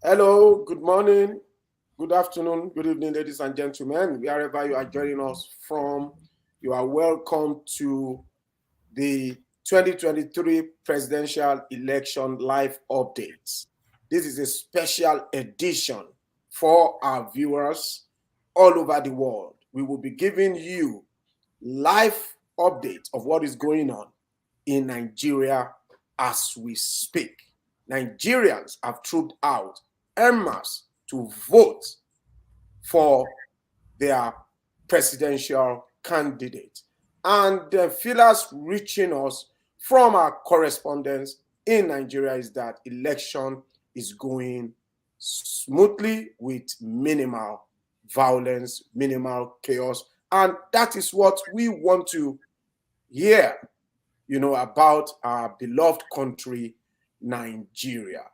Hello, good morning, good afternoon, good evening, ladies and gentlemen. Wherever you are joining us from, you are welcome to the 2023 presidential election live updates. This is a special edition for our viewers all over the world. We will be giving you live updates of what is going on in Nigeria as we speak. Nigerians have trooped out en masse to vote for their presidential candidate. And the feelers reaching us from our correspondents in Nigeria is that election is going smoothly with minimal violence, minimal chaos. And that is what we want to hear, about our beloved country, Nigeria.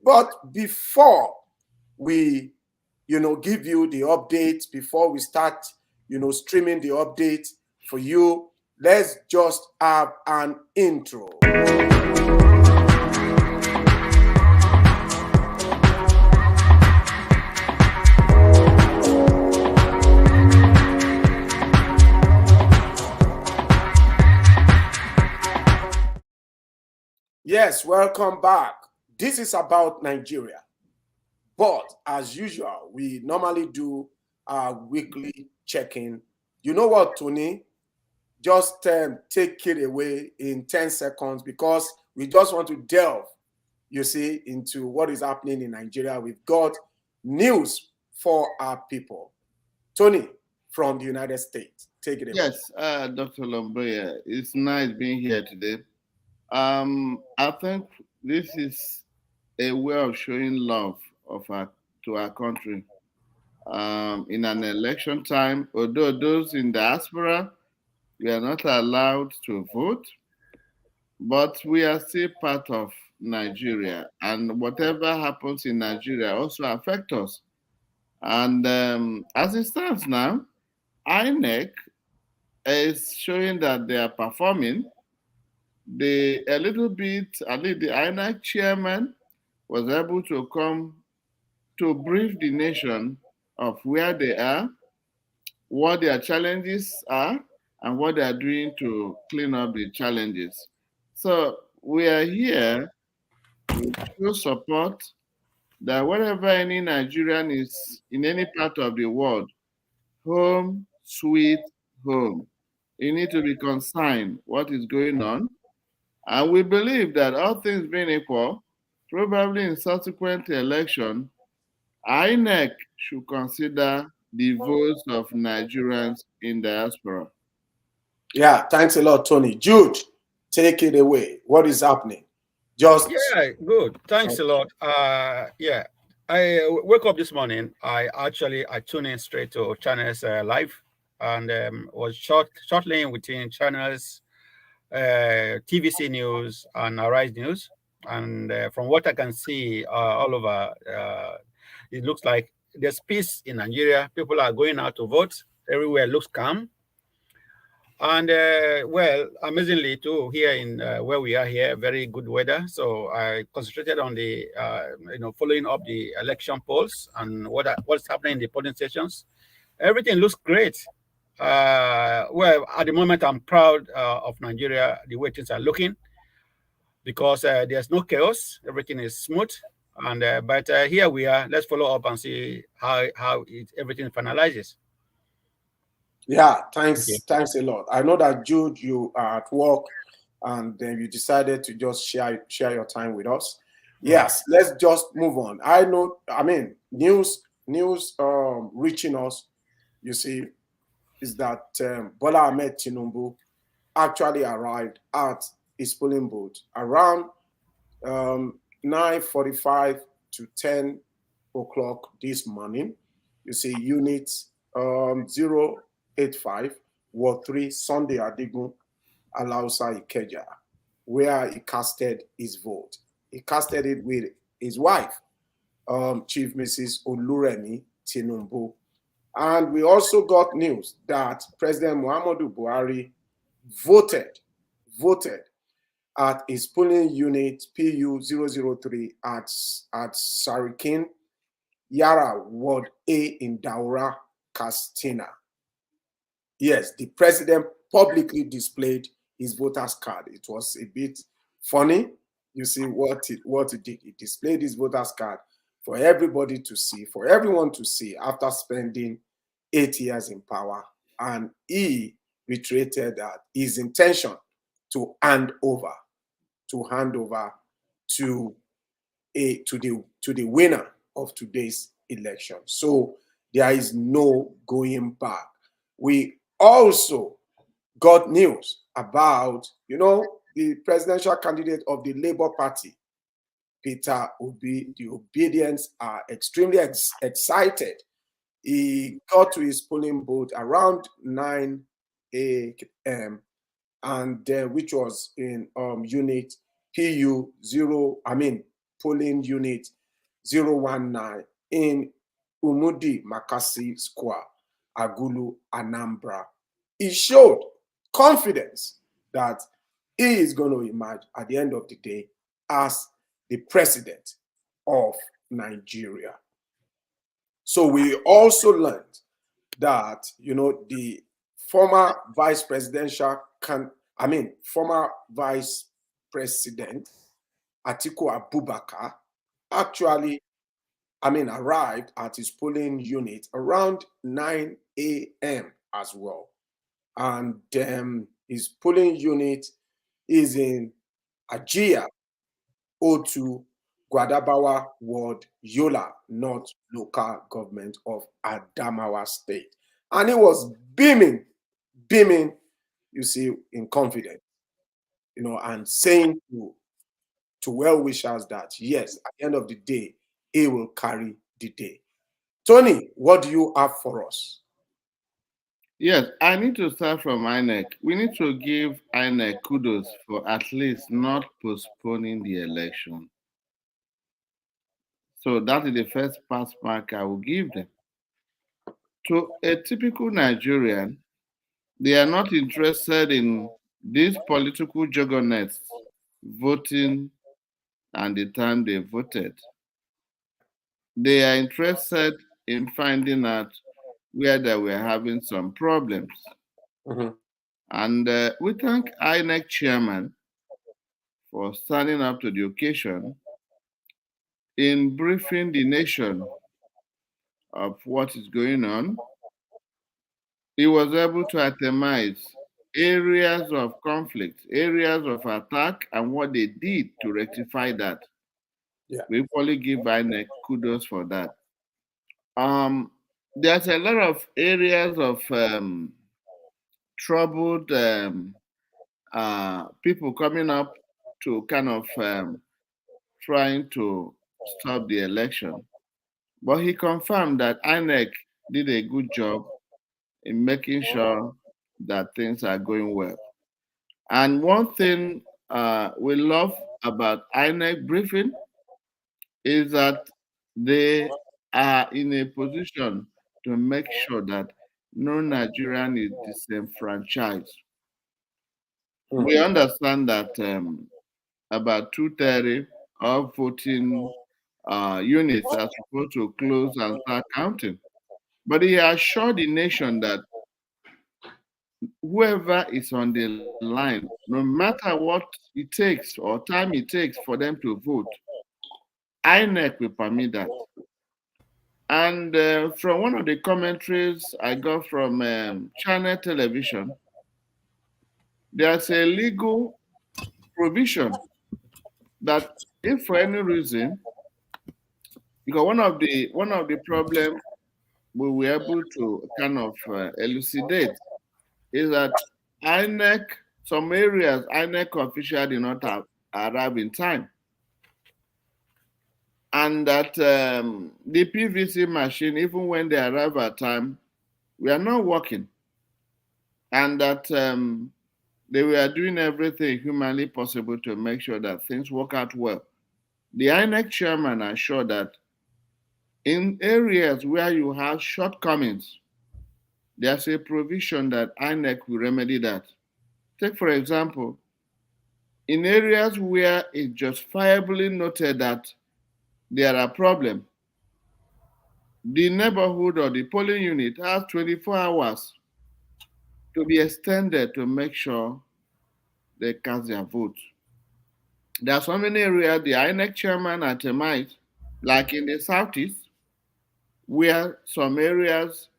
But before we, give you the updates, before we start, streaming the updates for you, let's just have an intro. Yes, welcome back. This is about Nigeria. But as usual, we normally do our weekly check-in. You know what, Tony? Just take it away in 10 seconds because we just want to delve, into what is happening in Nigeria. We've got news for our people. Tony, from the United States, take it away. Yes, Dr. Lomboya, it's nice being here today. I think this is a way of showing love to our country. In an election time, although those in diaspora, we are not allowed to vote, but we are still part of Nigeria, and whatever happens in Nigeria also affects us. And as it stands now, INEC is showing that they are performing. A little bit, at least the INEC chairman was able to come to brief the nation of where they are, what their challenges are, and what they are doing to clean up the challenges. So we are here to show support that wherever any Nigerian is in any part of the world, home, sweet home. You need to be concerned what is going on. And we believe that all things being equal, probably in subsequent election, INEC should consider the votes of Nigerians in diaspora. Yeah, thanks a lot, Tony. Jude, take it away. What is happening? Just Good. Thanks a lot. I woke up this morning. I tuned in straight to Channels Live and was shortly within Channels TVC News and Arise News. And from what I can see all over, it looks like there's peace in Nigeria. People are going out to vote. Everywhere looks calm. And amazingly too, here in where we are here, very good weather. So I concentrated on the, following up the election polls and what's happening in the polling stations. Everything looks great. At the moment, I'm proud of Nigeria, the way things are looking, because there's no chaos. Everything is smooth. And but here we are. Let's follow up and see how everything finalizes. Yeah, thanks a lot. I know that, Jude, you are at work and then you decided to just share your time with us. Yes, let's just move on. News reaching us, is that Bola Ahmed Tinubu actually arrived at his polling booth around 9:45 to 10 o'clock this morning. Units 085 Ward 3 Sunday Adigun Alausa Ikeja, where he casted his vote. He casted it with his wife, Chief Mrs. Oluremi Tinubu. And we also got news that President Muhammadu Buhari voted at his polling unit PU003 at Sarikin Yara Ward A in Daura, Castina. Yes, the president publicly displayed his voter's card. It was a bit funny. You see what it did. It displayed his voter's card for everybody to see, for everyone to see after spending 8 years in power. And he reiterated that his intention to hand over to the winner of today's election. So there is no going back. We also got news about, the presidential candidate of the Labour Party, Peter Obi. The Obedience are extremely excited. He got to his polling booth around 9 a.m. and which was in unit polling unit 019 in Umudi Makasi Square, Agulu, Anambra. He showed confidence that he is going to emerge at the end of the day as the president of Nigeria. So we also learned that, the former vice president Atiku Abubakar actually, arrived at his polling unit around 9 a.m. as well. And his polling unit is in Ajia, O2, Guadabawa Ward, Yola, North Local Government of Adamawa State. And he was beaming, you see, in confidence, and saying to well-wishers that, yes, at the end of the day, he will carry the day. Tony, what do you have for us? Yes, I need to start from INEC. We need to give INEC kudos for at least not postponing the election. So that is the first pass mark I will give them. To a typical Nigerian, they are not interested in these political juggernauts voting and the time they voted. They are interested in finding out where they were having some problems. Mm-hmm. And we thank INEC chairman for standing up to the occasion in briefing the nation of what is going on. He was able to itemize areas of conflict, areas of attack, and what they did to rectify that. Yeah. We probably give INEC kudos for that. There's a lot of areas of troubled people coming up to kind of trying to stop the election. But he confirmed that INEC did a good job in making sure that things are going well. And one thing we love about INEC briefing is that they are in a position to make sure that no Nigerian is disenfranchised. Mm-hmm. We understand that about 230 of voting units are supposed to close and start counting. But he assured the nation that whoever is on the line, no matter what it takes or time it takes for them to vote, INEC will permit that. And from one of the commentaries I got from Channel Television, there's a legal provision that if for any reason, because one of the problems we were able to kind of elucidate is that INEC, some areas, INEC officials did not arrive in time. And that the PVC machine, even when they arrive at time, we are not working. And that they were doing everything humanly possible to make sure that things work out well. The INEC chairman assured that in areas where you have shortcomings, there's a provision that INEC will remedy that. Take, for example, in areas where it's justifiably noted that there are problems, the neighborhood or the polling unit has 24 hours to be extended to make sure they cast their vote. There are so many areas the INEC chairman itemized, like in the southeast, where some areas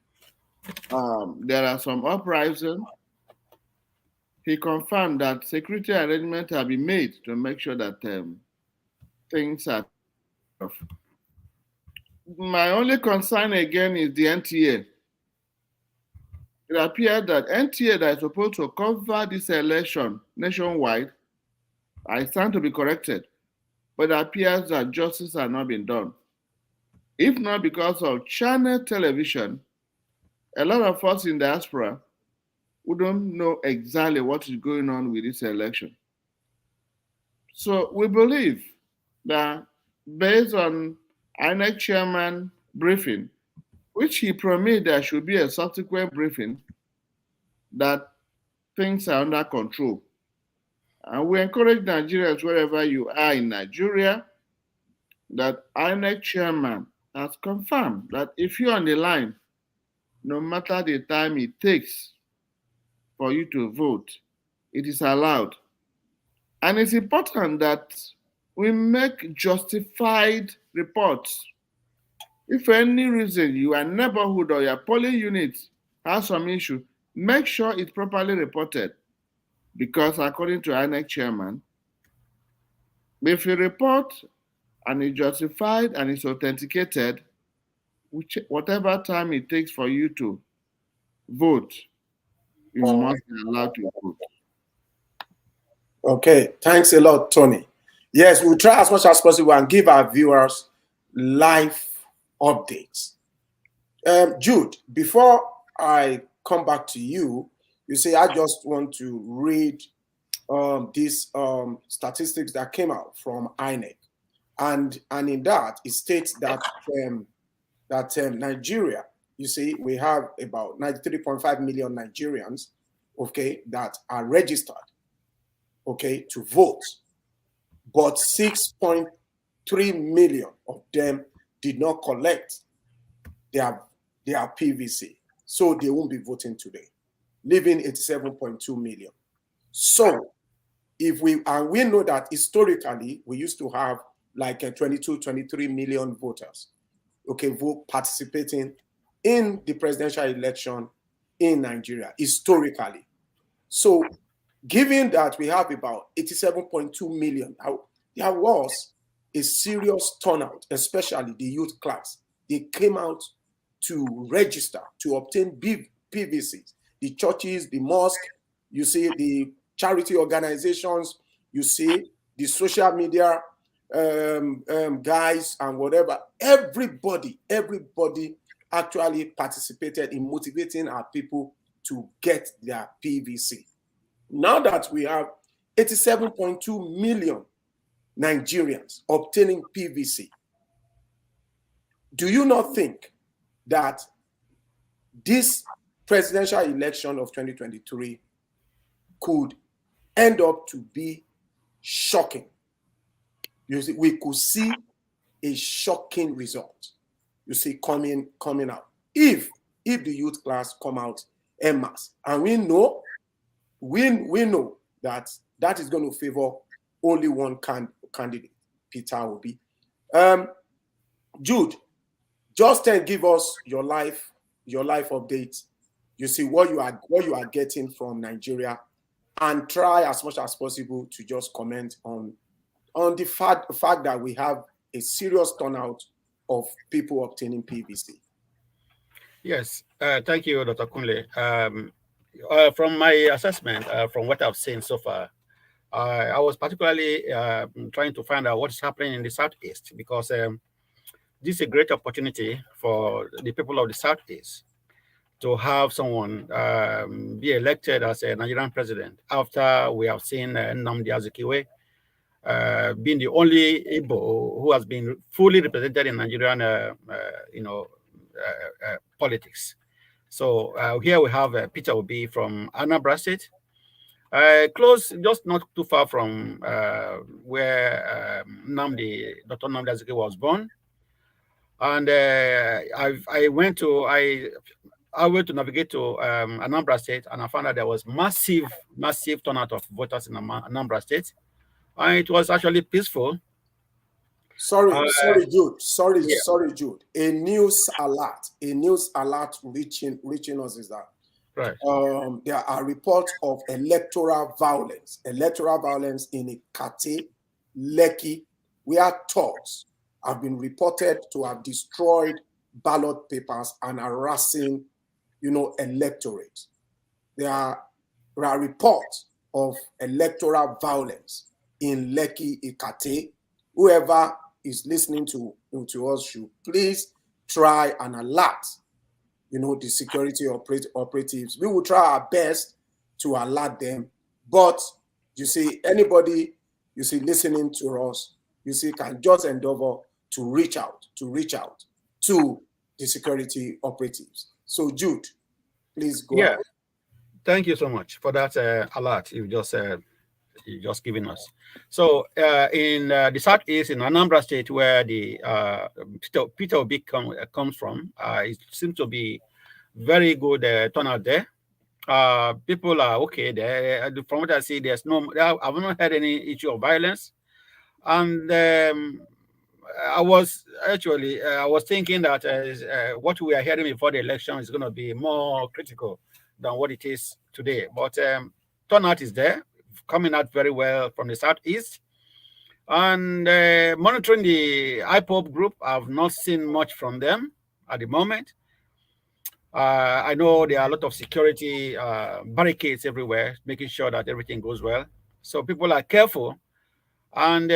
there are some uprising. He confirmed that security arrangements have been made to make sure that things are off. My only concern again is the NTA. It appears that NTA that is supposed to cover this election nationwide, I stand to be corrected, but it appears that justice has not been done. If not because of channel television, a lot of us in diaspora who don't know exactly what is going on with this election. So we believe that based on INEC chairman briefing, which he promised there should be a subsequent briefing, that things are under control. And we encourage Nigerians wherever you are in Nigeria, that INEC chairman has confirmed that if you're on the line, no matter the time it takes for you to vote, it is allowed. And it's important that we make justified reports. If for any reason your neighborhood or your polling unit has some issue, make sure it's properly reported. Because according to INEC chairman, if you report and it's justified and it's authenticated, whatever time it takes for you to vote, you must be allowed to vote. Okay, thanks a lot, Tony. Yes, we'll try as much as possible and give our viewers live updates. Jude, before I come back to you, you say I just want to read these statistics that came out from INEC, and in that it states that Nigeria, you see, we have about 93.5 million Nigerians, okay, that are registered, okay, to vote, but 6.3 million of them did not collect their PVC, so they won't be voting today, leaving 87.2 million. So if we know that historically we used to have like 23 million voters, okay, participating in the presidential election in Nigeria historically. So given that we have about 87.2 million, there was a serious turnout, especially the youth class. They came out to register, to obtain PVCs. The churches, the mosque, you see the charity organizations, you see the social media guys and whatever. Everybody actually participated in motivating our people to get their PVC. Now that we have 87.2 million Nigerians obtaining PVC, do you not think that this presidential election of 2023 could end up to be shocking? You see, we could see a shocking result, you see, coming out if the youth class come out en masse. And we know that is going to favor only one candidate, Peter Obi. Jude, just give us your life update. You see what you are getting from Nigeria, and try as much as possible to just comment on the fact that we have a serious turnout of people obtaining PVC. Yes, thank you, Dr. Kunle. From my assessment, from what I've seen so far, I was particularly trying to find out what's happening in the Southeast, because this is a great opportunity for the people of the Southeast to have someone be elected as a Nigerian president after we have seen Nnamdi Azikiwe being the only Igbo who has been fully represented in Nigerian, politics. So here we have Peter Obi from Anambra State, Close, just not too far from where Dr. Nnamdi Azikiwe was born. And I went to navigate to Anambra State, and I found out there was massive turnout of voters in Anambra State, and it was actually peaceful. Sorry, Jude. Yeah. Sorry, Jude. A news alert reaching us is that Right. there are reports of electoral violence in Ikate, Lekki, where thugs have been reported to have destroyed ballot papers and harassing, electorate. There are reports of electoral violence in Lekki, Ikate. Whoever is listening to us should please try and alert, the security operatives. We will try our best to alert them. But you see, anybody listening to us, can just endeavor to reach out to the security operatives. So Jude, please go ahead. Thank you so much for that alert you just given us. So in the southeast, in Anambra State, where the Peter Obi comes from, it seems to be very good turnout there. People are okay there. From what I see, I've not had any issue of violence. And I was thinking that what we are hearing before the election is going to be more critical than what it is today. But turnout is there, coming out very well from the southeast. And monitoring the IPOB group, I've not seen much from them at the moment. I know there are a lot of security barricades everywhere, making sure that everything goes well. So people are careful. And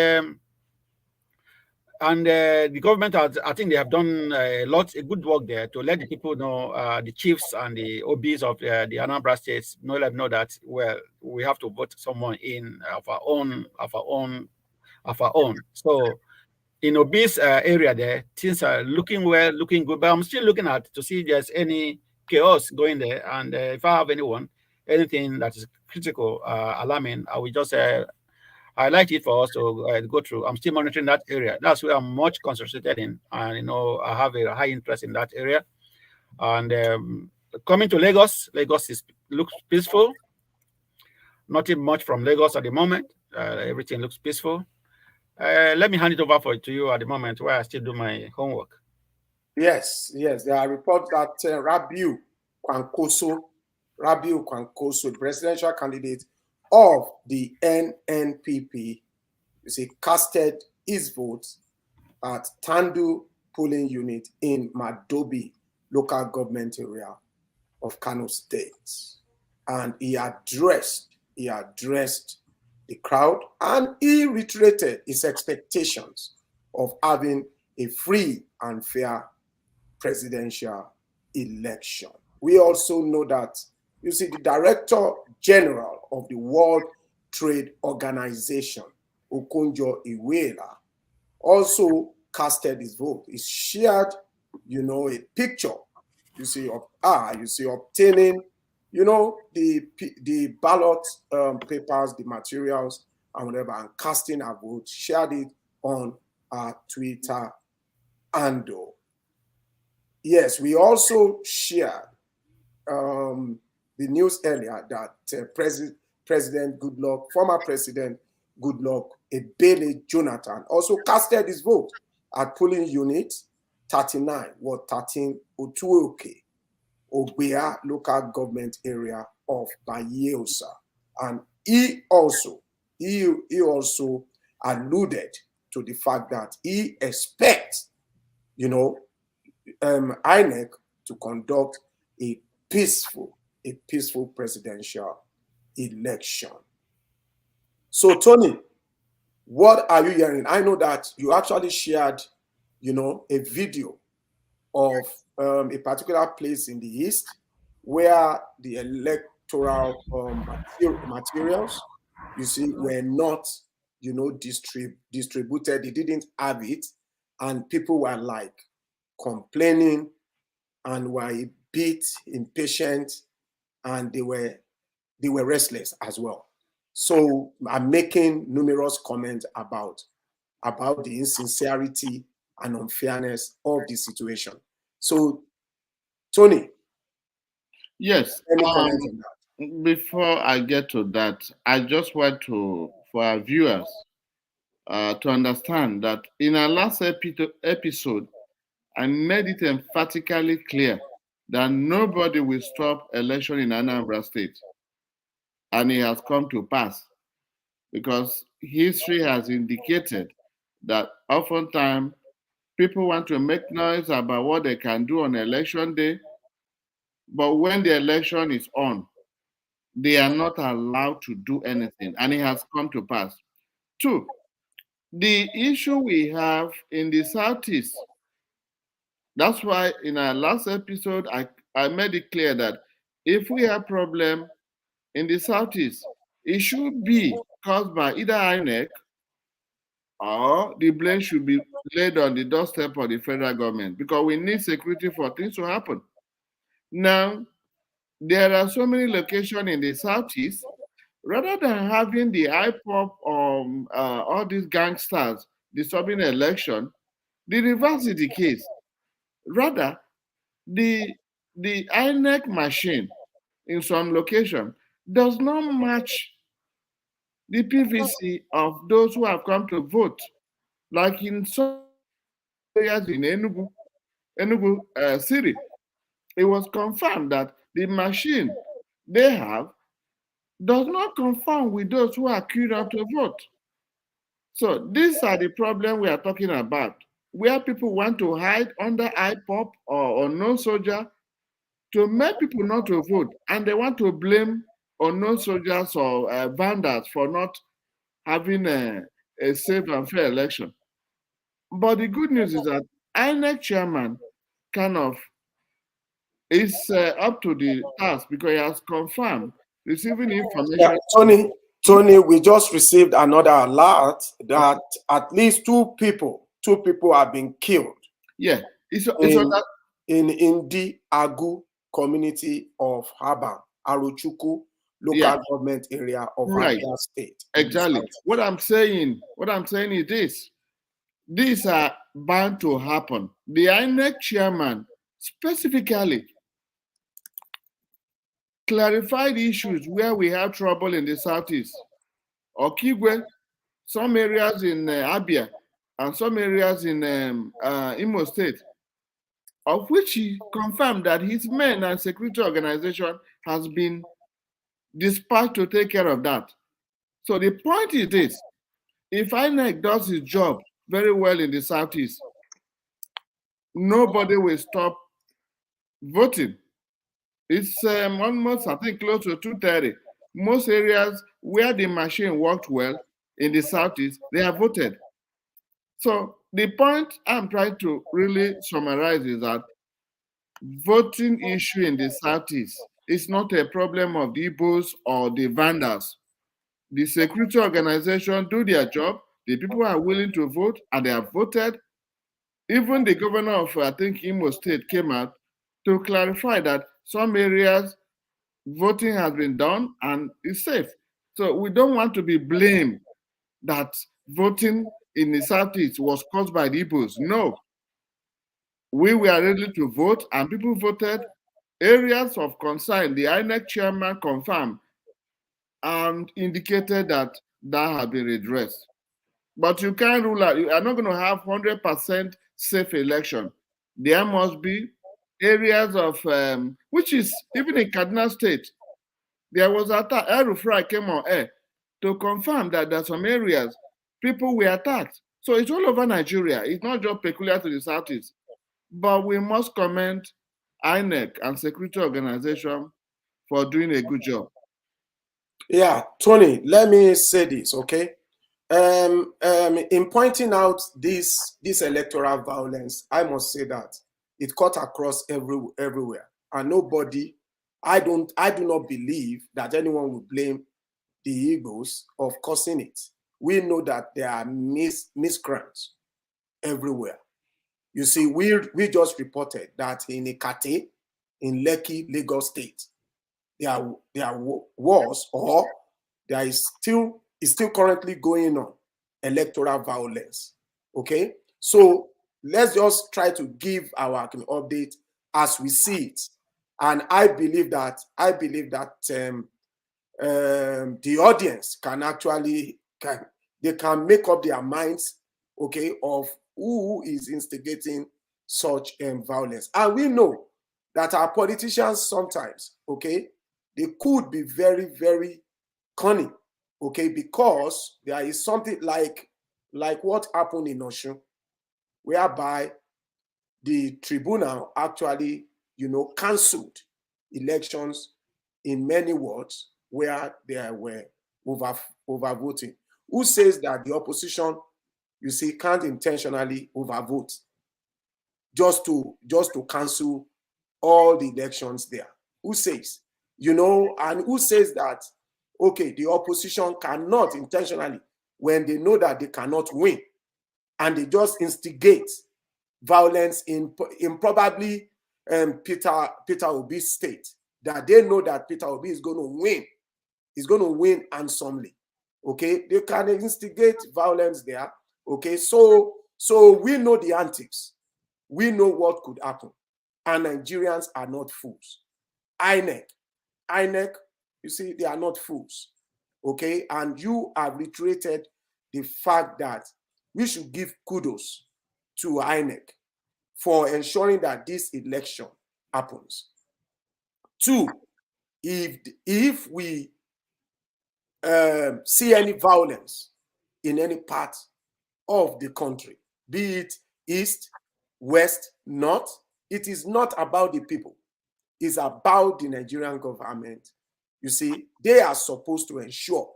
the government, I think they have done a good work there to let the people know, the chiefs and the OBs of the Anambra states let them know that, well, we have to vote someone in of our own. So in Obi's area there, things are looking good, but I'm still looking to see if there's any chaos going there. And if I have anything that is critical, alarming, I will just I like it for us to go through. I'm still monitoring that area. That's where I'm much concentrated in, and I have a high interest in that area. And coming to Lagos looks peaceful. Nothing much from Lagos at the moment. Everything looks peaceful. Let me hand it over to you at the moment, where I still do my homework. Yes. There are reports that Rabiu Kwankwaso, the presidential candidate of the NNPP, casted his vote at Tandu polling unit in Madobi local government area of Kano State. And he addressed the crowd, and he reiterated his expectations of having a free and fair presidential election. We also know that, the Director General of the World Trade Organization, Okonjo Iweala, also casted his vote. He shared, a picture, of obtaining, the ballot papers, the materials, and whatever, and casting a vote, shared it on our Twitter handle. Yes, we also shared the news earlier that former President Goodluck Ebele Jonathan also casted his vote at polling unit 39, Ward 13, Otuoke, Ogbea local government area of Bayelsa. And he also alluded to the fact that he expects, INEC to conduct a peaceful presidential election. So, Tony, what are you hearing? I know that you actually shared, a video of a particular place in the East where the electoral materials, were not, distributed. They didn't have it, and people were like complaining and were a bit impatient, and they were they were restless as well. So I'm making numerous comments about the insincerity and unfairness of the situation. So, Tony, Yes. any comments on that? Before I get to that, I just want to, for our viewers, to understand that in our last episode, I made it emphatically clear that nobody will stop election in Anambra State. And it has come to pass because history has indicated that oftentimes people want to make noise about what they can do on election day, but when the election is on, they are not allowed to do anything, and it has come to pass. Two, the issue we have in the Southeast, that's why in our last episode, I made it clear that if we have problem in the Southeast, it should be caused by either INEC or the blame should be laid on the doorstep of the federal government because we need security for things to happen. Now, there are so many locations in the Southeast. Rather than having the IPOP all these gangsters disturbing election, the reverse is the case. Rather, the INEC machine in some location does not match the PVC of those who have come to vote. Like in some areas in Enugu City, it was confirmed that the machine they have does not conform with those who are queued up to vote. So these are the problems we are talking about, where people want to hide under IPOP or unknown soldier to make people not to vote, and they want to blame unknown soldiers or vandals for not having a safe and fair election. But the good news is that INEC chairman kind of is up to the task because he has confirmed receiving information. Yeah, Tony, we just received another alert that at least two people have been killed. Yeah, in the Agu community of Haba, Arochukwu local government area of Abia State. Exactly. What I'm saying is this. These are bound to happen. The INEC chairman specifically clarified issues where we have trouble in the Southeast. Okigwe, some areas in Abia, and some areas in Imo State, of which he confirmed that his men and security organization has been dispatched to take care of that. So the point is this: if INEC does his job very well in the Southeast, nobody will stop voting. It's almost, I think, close to 2:30. Most areas where the machine worked well in the Southeast, they have voted. So the point I'm trying to really summarize is that voting issue in the Southeast is not a problem of the Igbos or the vandals. The security organization do their job. The people are willing to vote and they have voted. Even the governor of, I think, Imo State came out to clarify that some areas voting has been done and is safe. So we don't want to be blamed that voting in the Southeast was caused by the Igbos. No. We were ready to vote and people voted. Areas of concern, the INEC chairman confirmed and indicated that had been redressed. But you can't rule out, you are not going to have 100% safe election. There must be areas of, which is even in Kaduna State, there was an attack. El-Rufai came on air to confirm that there are some areas people were attacked. So it's all over Nigeria. It's not just peculiar to the Southeast. But we must commend INEC and security organization for doing a good job. Yeah, Tony, let me say this, okay? In pointing out this electoral violence, I must say that it cut across everywhere, and nobody, I do not believe that anyone will blame the Igbos of causing it. We know that there are miscreants everywhere. You see, we just reported that in Ikate, in Lekki, Lagos State, there was, or there is still currently going on electoral violence. Okay, so let's just try to give our update as we see it. And I believe that the audience can actually can make up their minds, okay, of who is instigating such violence. And we know that our politicians sometimes, okay, they could be very, very cunning, okay, because there is something like what happened in Osun, whereby the tribunal actually, cancelled elections in many wards where there were overvoting. Who says that the opposition, you see, can't intentionally overvote just to cancel all the elections there? Who says? And who says that, okay, the opposition cannot intentionally, when they know that they cannot win, and they just instigate violence in probably Peter Obi's state, that they know that Peter Obi is going to win handsomely. Okay, they can instigate violence there. Okay, so we know the antics, we know what could happen, and Nigerians are not fools. INEC, you see, they are not fools. Okay, and you have reiterated the fact that we should give kudos to INEC for ensuring that this election happens. 2, if we see any violence in any part of the country, be it east, west, north, it is not about the people. It's about the Nigerian government. You see, they are supposed to ensure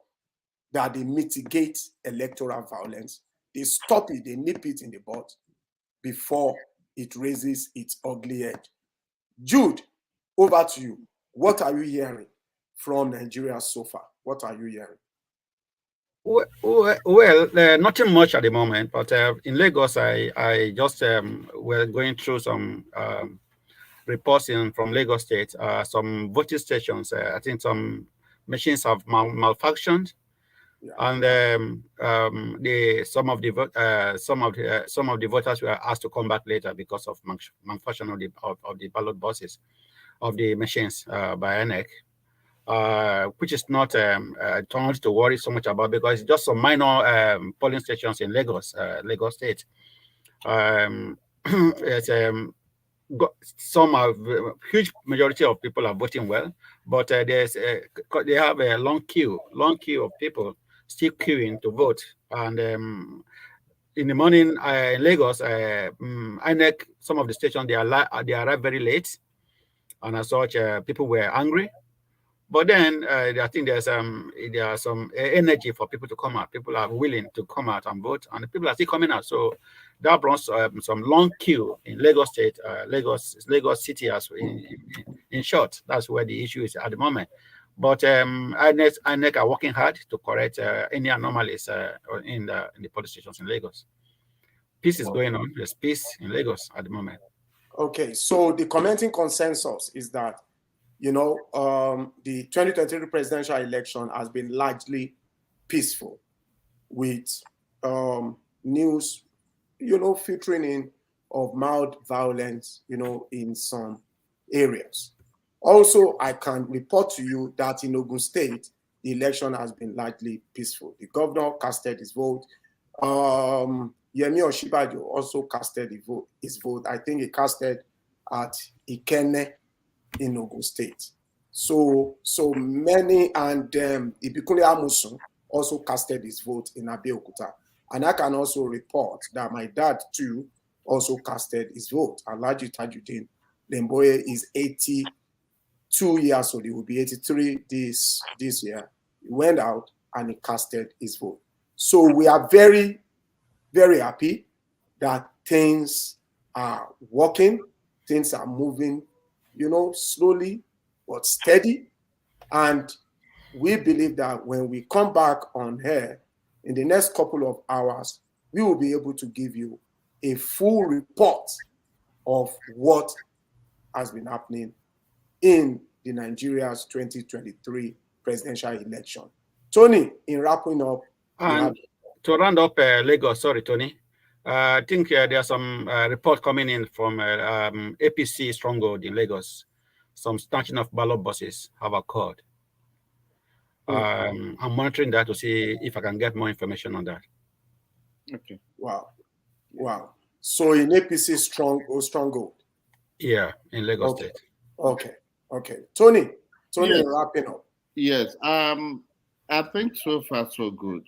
that they mitigate electoral violence. They stop it, they nip it in the bud before it raises its ugly head. Jude, over to you. What are you hearing from Nigeria so far? What are you hearing? Well, nothing much at the moment, but in Lagos, I just were going through some reports from Lagos State, some voting stations. I think some machines have malfunctioned, and some of the voters were asked to come back later because of malfunction of the ballot boxes of the machines by INEC, which is not turned to worry so much about, because it's just some minor polling stations in Lagos State. It's some of huge majority of people are voting well, but they have a long queue of people still queuing to vote. And in the morning in Lagos, INEC, some of the stations, they arrive very late, and as such, people were angry. But then I think there are some energy for people to come out. People are willing to come out and vote, and people are still coming out. So that brought some long queue in Lagos State, Lagos City, as in short. That's where the issue is at the moment. But INEC are working hard to correct any anomalies in the police stations in Lagos. Peace is going on. There's peace in Lagos at the moment. Okay, so the commenting consensus is that, the 2023 presidential election has been largely peaceful, with news, filtering in of mild violence, in some areas. Also, I can report to you that in Ogun State, the election has been largely peaceful. The governor casted his vote. Yemi Osinbajo also casted his vote. I think he casted at Ikenne in Ogun State. So many, and Ibikunle Amosun also casted his vote in Abeokuta. And I can also report that my dad too also casted his vote. Alhaji Tajuddin Lemboye is 82 years old. He will be 83 this year. He went out and he casted his vote. So we are very, very happy that things are working, things are moving, slowly but steady. And we believe that when we come back on air in the next couple of hours, we will be able to give you a full report of what has been happening in the Nigeria's 2023 presidential election. Tony, in wrapping up, and to round up Lagos, sorry, Tony, I think there are some reports coming in from APC stronghold in Lagos. Some snatching of ballot buses have occurred. I'm monitoring that to see if I can get more information on that. Okay. Wow. So in APC stronghold. Yeah, in Lagos State. Okay. Tony, Yes. wrapping up. Yes. I think so far so good.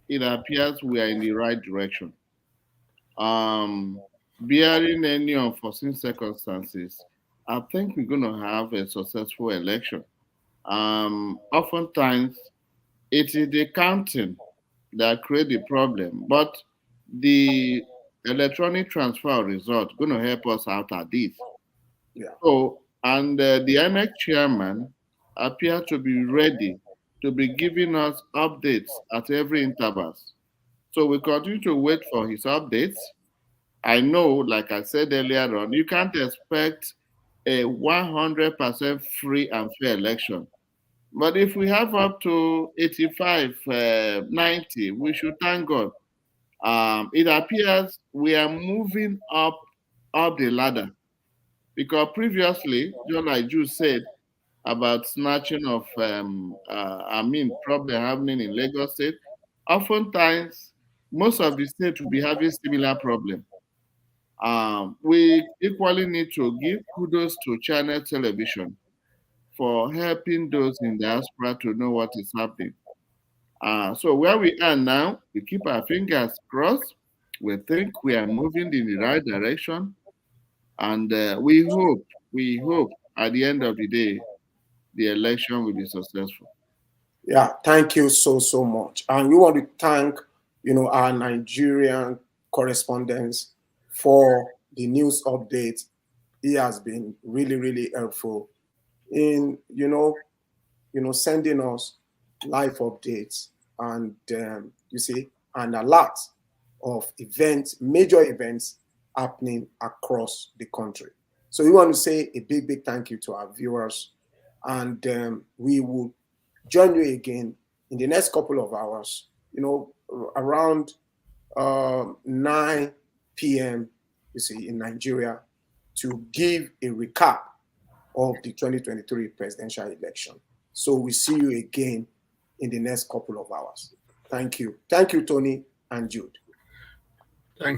It appears we are in the right direction. Bearing any unforeseen circumstances, I think we're going to have a successful election. Oftentimes, it is the counting that create the problem, but the electronic transfer result going to help us out at this. Yeah. So, and the INEC chairman appear to be ready to be giving us updates at every interval. So we continue to wait for his updates. I know, like I said earlier on, you can't expect a 100% free and fair election. But if we have up to 85, 90, we should thank God. It appears we are moving up the ladder. Because previously, just like Jude said about snatching of, problem happening in Lagos State, oftentimes, most of the states will be having similar problem. We equally need to give kudos to Channel Television for helping those in diaspora to know what is happening. So where we are now, we keep our fingers crossed. We think we are moving in the right direction. And we hope at the end of the day, the election will be successful. Yeah, thank you so much. And we want to thank, our Nigerian correspondents for the news update. He has been really, really helpful in, sending us live updates and, and a lot of major events happening across the country. So we want to say a big thank you to our viewers, and we will join you again in the next couple of hours, around 9 p.m. in Nigeria, to give a recap of the 2023 presidential election. So we see you again in the next couple of hours. Thank you. Thank you, Tony and Jude.